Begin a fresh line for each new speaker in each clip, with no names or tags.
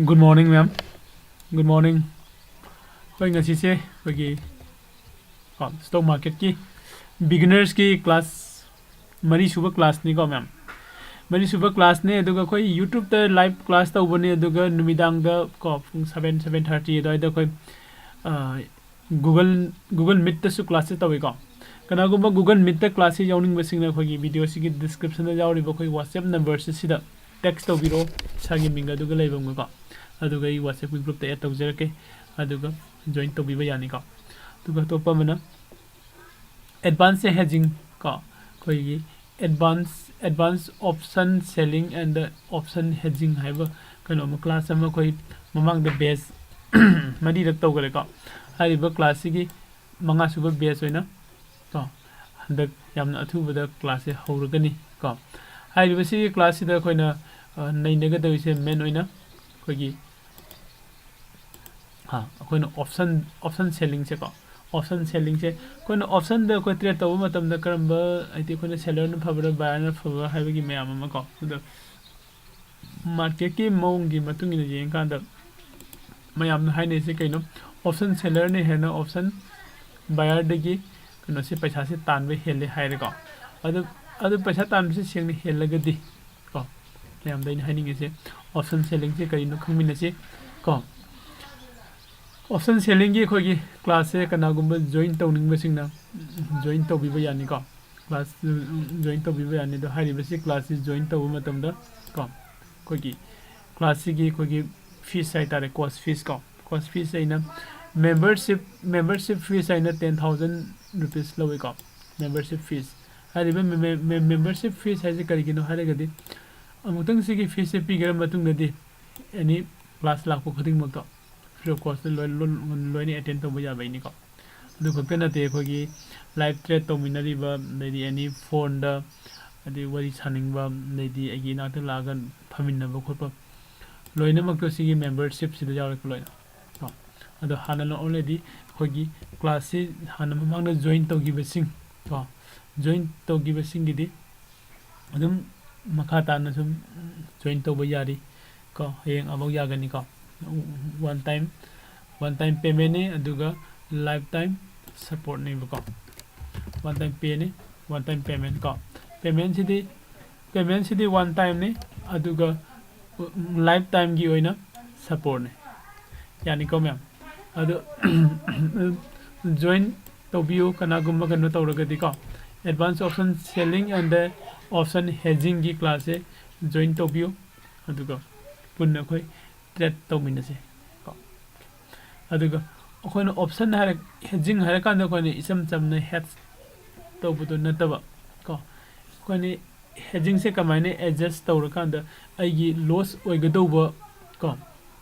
Good morning, ma'am. Good morning. Koi ngasi se bagi stock market ki beginners ki class mari suba class ni ko ma'am. Mari suba class ne aduga koi YouTube ta live class ta ubani aduga numidang da ko 7:30 da koi Google Meet ta su class ta wi ko. Kana gumba Google Meet ta class si yawning basing na koi video si ki description da yawri ba koi WhatsApp number si da text to biro sagi minga aduga leibam ko. अदुगा ई WhatsApp group ते add तौजरके अदुगा join तौबिबा यानी का अदुगा तोपा मना एडवांस हेजिंग का कोई advance option selling and option hedging हाइबा कनो म क्लास अमा कोई ममांग द बेस मदी रक तौगले का हाइबा क्लास की मंगा सुबा बेस होइना का हंदक यामना अथुबा द क्लास से हौरगनी का हाइबा सी क्लास सी द कोइना नैनगा दविसे मेन होइना कोई हाँ अखोन ऑप्शन सेलिंग से को ऑप्शन सेलिंग से कोन ऑप्शन द को ट्रेड तब मतम द करम आइति कोन सेलर न फबर बायर न फबर हाइबे की मैम म को द मार्केट की मोंग की मतुंग इन जें कान द मैम न हाइने से कइनो ऑप्शन सेलर ने है न ऑप्शन बायर द की कनो से पैसा से तानबे हेले हाइरे को अद पैसा तान से सेंग हेलगदी को मैम दैन हाइनिंग से ऑप्शन सेलिंग से कइनो खमिन से को ऑप्शन सेलिंग की खोगी क्लास से कनागुम जॉइन तौनिंग बसिंगना जॉइन तौबिबा यानी को क्लास जॉइन तौबिबा यानी दो हारिबा से क्लास जॉइन तौब मतम द को खोगी क्लास की खोगी फीस है तारे कोर्स फीस है ना मेंबरशिप फीस है ना 10,000 रुपीस लवे को मेंबरशिप फीस हारिबा मेंबरशिप फीस है जे करिगिनो हारेगदि अमुतंग से की फीस से पिगर मतुंग नदी एनी क्लास लाखो खदिंग मतो फ्री ऑफ कॉस्ट लोइनी अटेंड तब याबाइनी को अदु खक्ते नते खोगी लाइव ट्रेड तौमिनरिबा लेदी एनी फोन दा अदि वरी सानिंगबा लेदी एगी नात लागन फमिनबा खोप लोइना मक्तो सिगी मेंबरशिप सिदा यावक लोइना को अदु हानन ऑलरेडी खोगी क्लास से हान ममांग जॉइन तौगिबसिंग को जॉइन तौगिबसिंग गिदि अदुम मखा ताना सुम जॉइन तौबा यारी को हेंग अबो यागनी को one time payment ne aduga lifetime support ne ko one time pay ne one time payment ko payment sidi one time ne aduga lifetime gi oina support ne yani ko ma'am adu join tobiyo kana gumma kanu tawragadi ko advanced option selling and option hedging gi class e join tobiyo aduga punna khoi trade तौमिनसे को अदुगा अखोन option हारे hedging हारे कांद कोने इसम चमने hedge तौबुदो नतबा को कोने hedging से कमाइने एडजस्ट तौर कांद आइगी लॉस ओइगदौबा को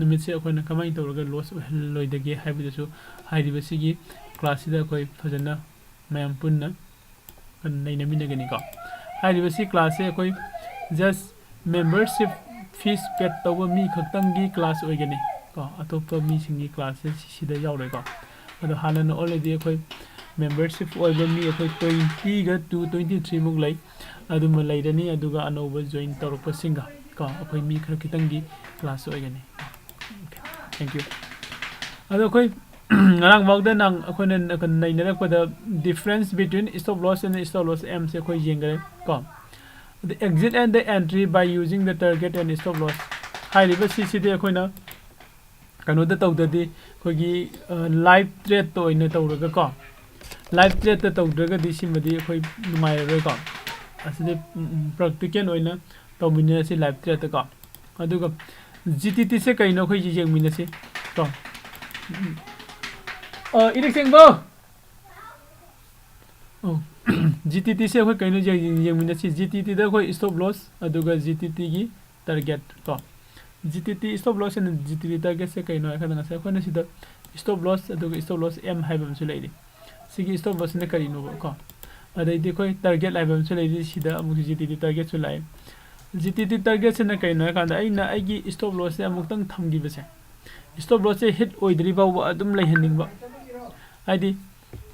नुमित से अखोन कमाइ तौरगा लॉस लोइदगे हाइबदसु हाइरिबसिगी क्लास सिदा कोइ फजना मयम पुन्ना नैनमिनगनी को हाइरिबसि क्लास से कोइ जस्ट मेंबरशिप फीस पेड तब मी खतंगी क्लास ओइगनी को अतोप मी सिंगी क्लास सिदा यावरे को अदो हानन ऑलरेडी अखोय मेंबरशिप ओइबा मी अखोय 20 गा टू 23 मुक लै अदुम लैरनी अदुगा अनोबा जॉइन तौरप सिंगा को अखोय मी खर खतंगी क्लास ओइगनी थैंक यू अदो अखोय ngarang bawda nang akhone nainara ko the difference between stop loss and stop loss m se akhoi jengare ko the exit and the entry by using the target and stop loss high river CCD akoina kano da tawdadi khogi live trade to ina tawraga ko live trade ta tawdraga di simadi akhoi numai re ko aside practical oina tawmina si live trade ta ko aduga GTT se kaino khoi jengmina si to election bo oh GTT से कोई कहीं ये minute से GTT दा कोई stop loss अदुगा GTT की target को GTT stop loss and GTT target से कहीं ना करना से कोई ना सीधा stop loss अदुगा stop loss M हाई बम से लेडी सीगी stop loss ने करी नो को अदे दी कोई target लाइ बम से लेडी सीधा मुझे GTT target से लाइ GTT target से ना कहीं ना करना आई ना आई की stop loss से अमुक तंग थम की बसे stop loss से hit ओइदरी बाव अदुम लाइ हनिंग बा आई दी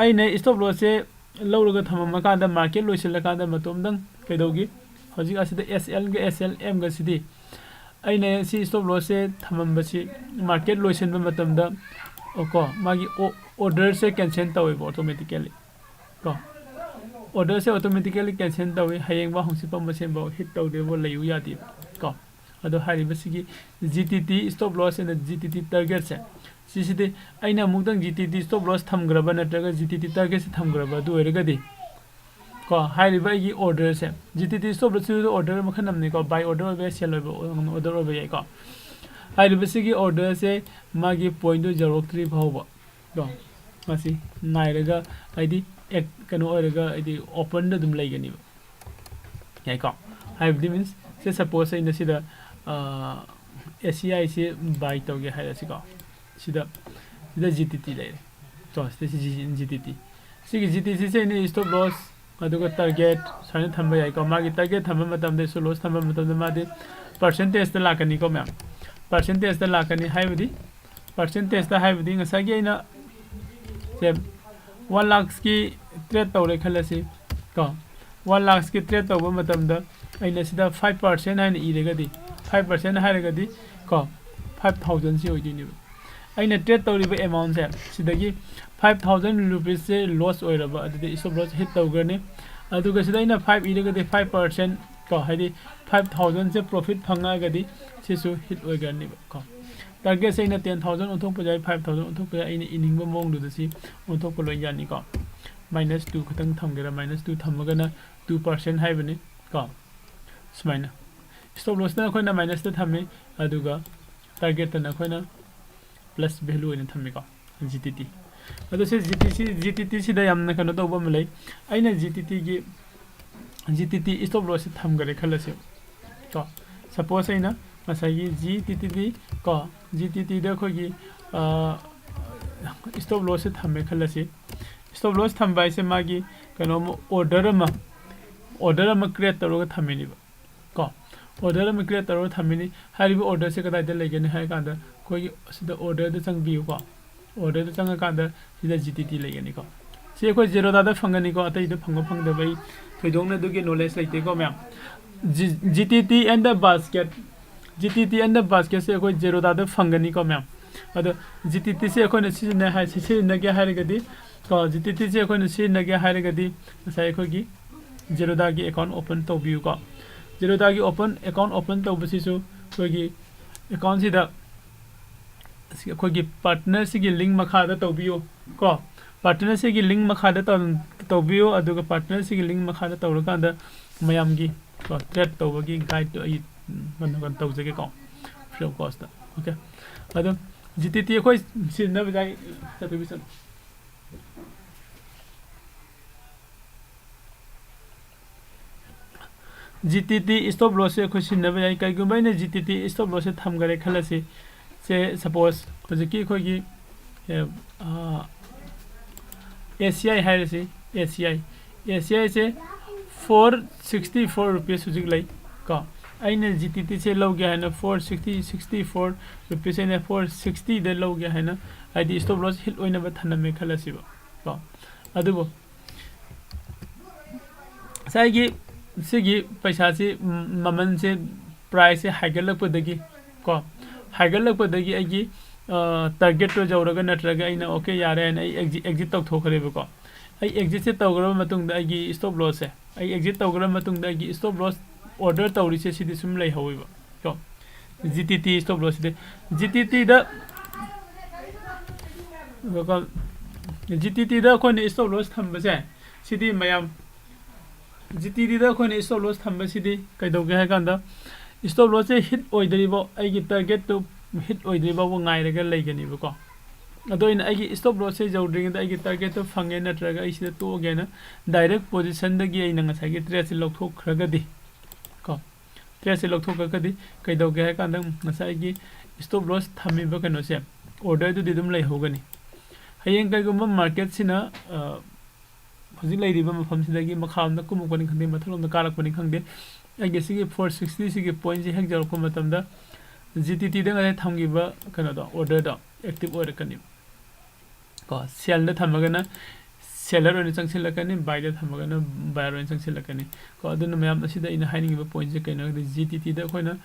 आई ने stop loss से लौरगा थमम कांदा मार्केट लोइसल कांदा मतोमदंग कैदोगी हजिक असिदा SL गे SL M गे सिदी ꯑꯩꯅ ꯁꯤ ꯁ꯭ꯇꯣꯞ ꯂꯣꯁꯁꯦ ꯊꯝꯃꯝꯕꯁꯤ ꯃꯥꯔꯀꯦꯠ ꯂꯣꯏꯁꯤꯟꯕ ꯃꯇꯝꯗ ꯀꯣ ꯃꯥꯒꯤ ꯑꯣꯔꯗꯔꯁꯦ ꯀꯦꯟꯁꯦꯜ ꯇꯧꯋꯦꯕ ꯑꯣꯇꯣꯃꯦꯇꯤꯀꯦꯂꯤ ꯀꯣ ꯑꯣꯔꯗꯔꯁꯦ ꯑꯣꯇꯣꯃꯦꯇꯤꯀꯦꯂꯤ ꯀꯦꯟꯁꯦꯜ ꯇꯧꯋꯤ ꯍꯌꯦꯡꯐꯥꯎ ꯍꯪꯆꯤꯠꯐꯥꯎ ꯃꯁꯦꯟꯐꯥꯎ ꯍꯤꯠ ꯇꯧꯗꯦꯕ ꯂꯩꯌꯨ ꯌꯥꯗꯦꯕ ꯀꯣ ꯑꯗꯣ ꯍꯥꯏꯔꯤꯕꯁꯤꯒꯤ G T T stop loss and G T T ꯇꯥꯔꯒꯦꯠꯁꯦ ꯁꯤꯁꯤꯗꯤ ꯑꯩꯅ ꯑꯃꯨꯛꯇꯪ G T T stop loss ꯊꯝꯈ꯭ꯔꯕ ꯅꯠꯇ꯭ꯔꯒ ꯖꯤ ꯇꯤ ꯇꯤ ꯇꯥꯔꯒꯦꯠꯁꯦ ꯊꯝꯈ꯭ꯔꯕ ꯑꯗꯨ ꯑꯣꯏꯔꯒꯗꯤ ꯀꯣ ꯍꯥꯏꯔꯤꯕ ꯑꯩꯒꯤ ꯑꯣꯔꯗꯔꯁꯦ ꯖꯤ ꯇꯤ ꯇꯤ ꯁ꯭ꯇꯣꯞ ꯂꯣꯁꯁꯤꯁꯨ ꯑꯣꯔꯗꯔ ꯃꯈꯜ ꯑꯃꯅꯤꯀꯣ ꯕꯥꯏ ꯑꯣꯔꯗꯔ ꯑꯣꯏꯕ ꯌꯥꯏ ꯁꯦꯜ ꯑꯣꯏꯕ ꯑꯣꯔꯗꯔ ꯑꯣꯏꯕ ꯌꯥꯏꯀꯣ ꯍꯥꯏꯔꯤꯕꯁꯤꯒꯤ ꯑꯣꯔꯗꯔꯁꯦ ꯃꯥꯒꯤ ꯄꯣꯏꯟꯗꯨ ꯌꯧꯔꯛꯇ꯭ꯔꯤ ꯐꯥꯎꯕ ꯀꯣ ꯃꯁꯤ ꯉꯥꯏꯔꯒ ꯍꯥꯏꯗꯤ ꯀꯩꯅꯣ ꯑꯣꯏꯔꯒ ꯍꯥꯏꯗꯤ ꯑꯣꯄꯟꯗ ꯑꯗꯨꯝ ꯂꯩꯒꯅꯤꯕ ꯌꯥꯏꯀꯣ ꯍꯥꯏꯕꯗꯤ ꯃꯤꯟꯁ ꯁꯦ ꯁꯄꯣꯁ ꯑꯩꯅ ꯁꯤꯗ ꯑꯦꯁ ꯑꯥꯏꯁꯦ ꯕꯥꯏ ꯇꯧꯒꯦ ꯍꯥꯏꯔꯁꯤꯀꯣ ꯁꯤꯗ ꯖꯤ ꯇꯤ ꯇꯤ ꯂꯩꯔꯦ ꯀꯣ ꯁꯤꯗ ꯖꯤ ꯇꯤ ꯇꯤ ꯁꯤꯒꯤ ꯖꯤ ꯇꯤ ꯇꯤꯁꯦ ꯑꯩꯅ ꯁ꯭ꯇꯣꯞ ꯂꯣꯁ ꯑꯗꯨꯒ ꯇꯥꯔꯒꯦꯠ ꯁꯨꯃꯥꯏꯅ ꯊꯝꯕ ꯌꯥꯏꯀꯣ ꯃꯥꯒꯤ ꯇꯥꯔꯒꯦꯠ ꯊꯝꯕ ꯃꯇꯝꯗ ꯁ꯭ꯇꯣꯞ ꯂꯣꯁ ꯊꯝꯕ ꯃꯇꯝꯗ ꯃꯥꯗꯤ ꯄꯔꯁꯦꯟꯇꯦꯖꯇ ꯂꯥꯛꯀꯅꯤꯀꯣ ꯃꯌꯥꯝ ꯄꯔꯁꯦꯟꯇꯦꯖꯇ ꯂꯥꯛꯀꯅꯤ ꯍꯥꯏꯕꯗꯤ ꯄꯔꯁꯦꯟꯇꯦꯖꯇ ꯍꯥꯏꯕꯗꯤ ꯉꯁꯥꯏꯒꯤ ꯑꯩꯅ ꯁꯦ 1 lakhsकी ट्रेड तौरे खलसी को 1 lakhsकी ट्रेड तौब मतमदा अइना सिदा 5% हाइन इरेगदी 5% हाइरगदी को 5000 से होइदिनि अइना ट्रेड तौरिबा अमाउंट से सिदगी 5000 रुपीस से लॉस ओइरबा अदि स्टॉप लॉस हिट तौगरने अदुगा सिदा अइना 5 इरेगदी 5% को हाइदि 5000 से प्रॉफिट फंगागदी सिसु हिट ओइगरनि को टारगेट से 10,000 ओंथोक पजाय 5,000 ओंथोक पजाय इन इनिंग मोंग दुदसी ओंथोक पलोय जानी को -2 खतंग थमगेरा -2 थमगना 2% हाइबनी को स्माइना स्टॉप लॉस ना खोइना -2 थमे अदुगा टारगेट ना खोइना प्लस वैल्यू इन थमे को जीटीटी अदो से जीटीटी सिदा यामना कनो तौबा मलै आइना जीटीटी स्टॉप लॉस थमगरे खलसे को सपोज आइना मसाई जीटीटी को जीटीटी दा खोगी स्टॉप लॉस थमे खलसे स्टॉप लॉस थमबाय से मागी कनो ऑर्डर अमा क्रिएट तरोगा थमेनिबा को ऑर्डर अमा क्रिएट तरोगा थमेनि हारिबो ऑर्डर से कदाय दा लेगने हाय कांदा खोगी सिदा ऑर्डर दा चंगबियो को ऑर्डर दा चंगा कांदा सिदा जीटीटी लेगने को से खोय जेरोदा दा फंगनी को अतै दा फंगदबै थोइदोंना दुगे नॉलेज लाइते को ma'am GTT and the basket से कोई जेरोदा दा फंगनी को मैम अदो जीटीटी से कोई सिजने हाय सिजने के हारगदी तो जीटीटी से कोई सिजने के हारगदी साय खोगी जेरोदा की अकाउंट ओपन तौबियो को जेरोदा की अकाउंट ओपन तौबसिसु खोगी अकाउंट सिदा खोगी पार्टनर सिगी लिंक मखादा तौबियो को पार्टनर सिगी लिंक मखादा तौबियो अदुगा पार्टनर सिगी लिंक मखादा तौरकांदा मयामगी को ट्रेड तौबगी गाइड तो मन तौजगे को फ्री ऑफ कॉस्ट ओके अदो जीटीटी खोई सिनना बजाय सतबिसन जीटीटी स्टॉप लॉस से खुशी न बजाय कईगुंबा ने जीटीटी स्टॉप लॉस से थमगरे खलसी से सपोज हजकी खोगी एसीआई हाइरसी एसीआई से 464 रुपीस हुजिक लै को अइने जीटीटी से लौगे है 464 रुपीस ने 460 दे लौगे है आईडी स्टॉप लॉस हिट ओइना थनमे खलसिबो को अदुबो साइगी सिगी पैसा से ममन से प्राइस से हाइगलपदगी को हाइगलपदगी आइगी टारगेट तो जौरगा नत्रगा आइना ओके यारे है एग्जिट तौथोखरेबो को आई एग्जिट से तौगरब मतुंगदा आइगी स्टॉप लॉस है आई एग्जिट तौगरब मतुंगदा आइगी स्टॉप लॉस ऑर्डर तौरिसे सिदि सुम लै हौइबो को जीटीटी स्टॉप लॉस दे जीटीटी दा को जीटीटी दा कोने स्टॉप लॉस थंबसे सिदि मयाम जीटीटी दा कोने स्टॉप लॉस थंबसिदि कैदौगे है कांदा स्टॉप लॉस से हिट ओइदरिबो आइगी टारगेट तो हिट ओइदरिबो वो गाइरगा लैगनिबो को अदो इन आइगी स्टॉप लॉस से जौद्रिंग दा आइगी टारगेट तो फंगे नत्रगा आइसिदा तोगेना डायरेक्ट पोजीशन दगी आइना ngसाइगी ट्रेड से लौथोखरगदि को ट्रेड से लौथोखरगदि कैदौगे है कांदा ngसाइगी स्टॉप लॉस थमिबो कनो से ऑर्डर दु दिदुम लै होगनी हयें कैगुम मार्केट सिना हजिक लैरिबा मफमसिदगी मखामदा कुमुकनि खंदे मथलोमदा कारकपनि खंदे आइगे सिगी 460 सिगी पॉइंट से हेक जरको मतमदा जीटीटी दंग आइ थमगिबा कनो द ऑर्डर द एक्टिव ओरकनि को सेल द थमगना seller on changsilakani buy da thamagana buyer on changsilakani ko aduna mayam asida ina hiding ba point je kaina GTT da koina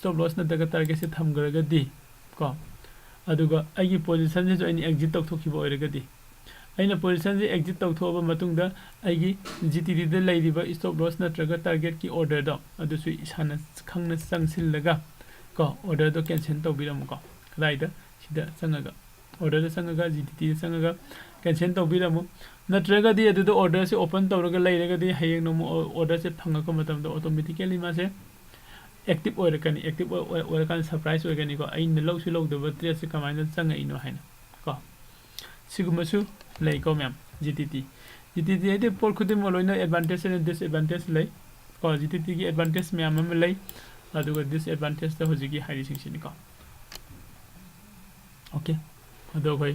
stop loss na daga target se thamgaraga di ko aduga agi position je ani exit tok thoki ba oiraga di aina position je exit tok thoba matung da agi GTT da lairiba stop loss na traga target ki order da adu su isana khangna changsilaga ko order do cancel tawbiram ko right sida changaga order da changaga GTT da changaga cancel tawbiramu natraga di adu order se open tawraga lairaga di hayeng no order se phanga ko matam da automatically ma se active oirakani active oirakan surprise oigani ko ain low su low da trade se kamaina changa ino haina ko sigumasu lay ko ma'am GTT ade por khudim loina advantage and disadvantage lay ko GTT ki advantage ma'am am lay aduga disadvantage da hojigi hairi sing ko okay ado koi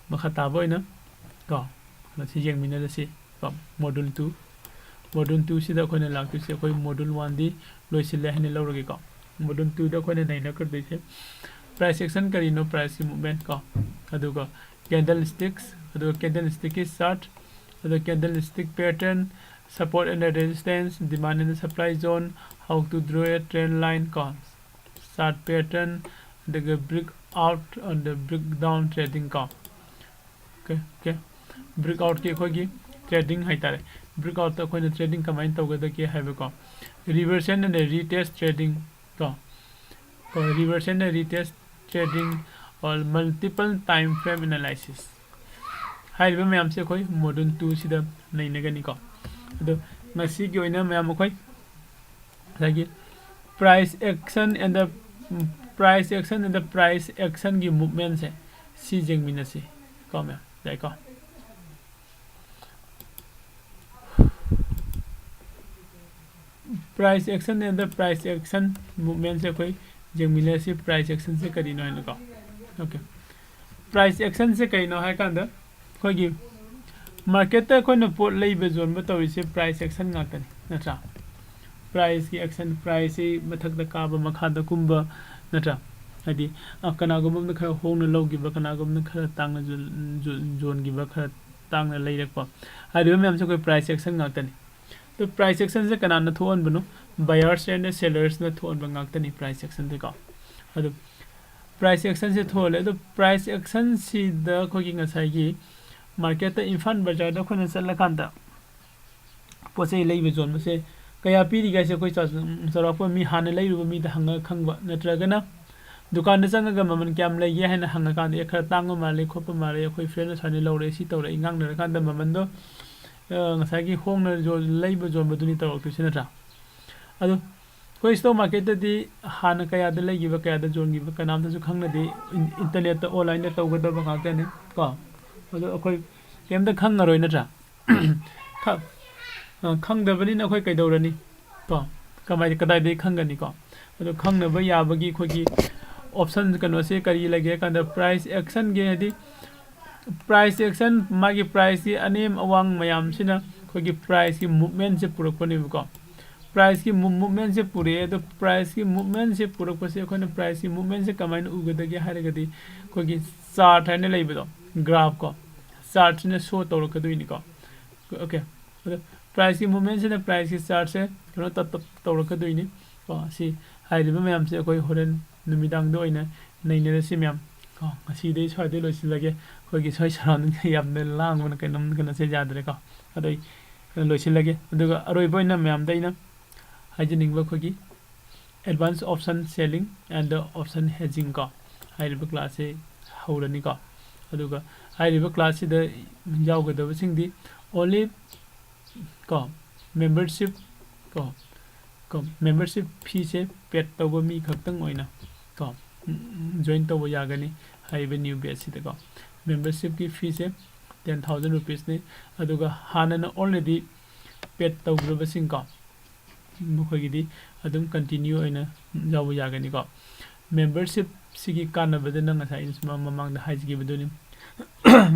makha taboina ko na si jeng mina da si ko module 2 si da koina laktu se koi module 1 di loisile hane lawrage ko module 2 da koina naina kar de se price action kari no price movement ko aduga candlesticks aduga candlestick is chart aduga candlestick pattern support and resistance demand and supply zone how to draw a trend line ko chart pattern the breakout on the breakdown trading ko okay breakout ke khogi trading hai tare breakout ta khoi trading kamain tawgada ke have ko reversion and retest trading ko reversion and retest trading or multiple time frame analysis hai ba mayam se khoi module 2 sida nei nagani ko ado ngasi gi oina mayam khoi lagi price action and the price action gi movement se si jengmina se ko me dai ko price action and the price action movement se koi jengmina se price action se kari no hai ko okay price action se kai no hai kan da koi gi market ta koi no pot lei be zone ba tawi se price action nga kan na tra price ki action price mathak da ka ba makha da kumba natra hadi kana gum na khara hong na logi ba kana gum na khara tang na zone gi ba khara tang na leirak pa hadi mem se koi price action nga tani to price action se kana na thon bano buyers and sellers na thon ba ngak tani price action de ka hadu price action se thole to price action si da ko gi ngasai gi market ta infan bazar da khona sala kan da posei lei be zone se kaya piri ga se koi sarap mi han lai ru mi da hanga khangba natragana dukan da changa ga maman kyam lai ye hana hanga kan de khara tang ma le khop ma le khoi friend sa ni lore si tawre ingang na kan da maman do ngasai gi hong na jo lai ba zone ba duni taw tu sinatra adu koi stock market da di hana kaya da lai gi ba kaya da zone gi ba kanam da su khang na di internet ta online da taw ga da ba ka ta ne ko adu koi kem da khang ngaroi na tra kha khangdabani na khoi kaidorani ko kamai kadai de khangani ko ado khangnaba yabagi khogi option kano se kari lage kan da price action ge di price action magi price ki anem awang mayam sina khogi price ki movement se purakpani ko price ki movement se pure to price ki movement se purakpa se khone price ki movement se kamai na ugada ge hare gadi khogi chart hane leibo graph ko chart ne show tawrakadui ni ko okay price की movement से price की chart से कनो तौरक दोइनी को सी हाइरिबा ma'am से कोई होरन नुमिदांग दो इना नैने से मैम को ngasi dei choi de loisilage koi gi choi saran yam ne lang मन kai nam kana se jadre ko adoi loisilage aduga aroi boina ma'am daina haijening ba koi gi advanced option selling and the option hedging ko hairiba class se haurani ko aduga hairiba class se da jaw ga da sing di only ko membership ko membership fee se pet tawba mi khaktang oina ko join tawba yagani haibe new batch sida ko membership ki fee se 10,000 rupees ne aduga hanana already pet tawgraba sing ko mukhogi di adum continue oina jaw yagani ko membership sigi kanabada na ngasai insma mamang da haiji bedoni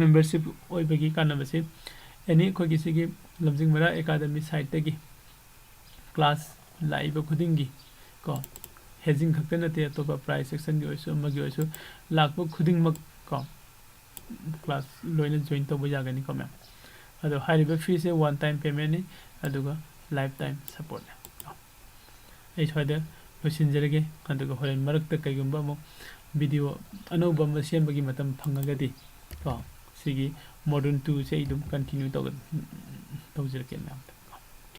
membership oibagi kanabase any ko kisi ki lamjing mara academy site tagi class live khudingi ko hedging khakta na te to price section gi oisu magi oisu lakpo khuding mak ko class loina join to boja gani ko ma'am ꯑꯗꯣ ꯍꯥꯏꯔꯤꯕ ꯐꯤꯁꯦ one time ꯄꯦꯃꯦꯟꯅꯤ ꯑꯗꯨꯒ life time ꯁꯞꯄꯣꯔꯠꯅꯦ ꯑꯩ ꯁ꯭ꯋꯥꯏꯗ ꯂꯣꯏꯁꯤꯟꯖꯔꯒꯦ ꯑꯗꯨꯒ ꯍꯣꯔꯦꯟ ꯃꯔꯛꯇ ꯀꯩꯒꯨꯝꯕ ꯑꯃꯨꯛ ꯚꯤꯗꯤꯑꯣ ꯑꯅꯧꯕ ꯑꯃ ꯁꯦꯝꯕꯒꯤ ꯃꯇꯝ ꯐꯪꯉꯒꯗꯤ ꯀꯣ ꯁꯤꯒꯤ ꯃꯣꯗꯔꯟ 2ꯁꯦ ꯑꯩ ꯑꯗꯨꯝ ꯀꯟꯇꯤꯅ꯭ꯌꯨ ꯇꯧꯖꯔꯛꯀꯦ ꯃꯌꯥꯝꯗ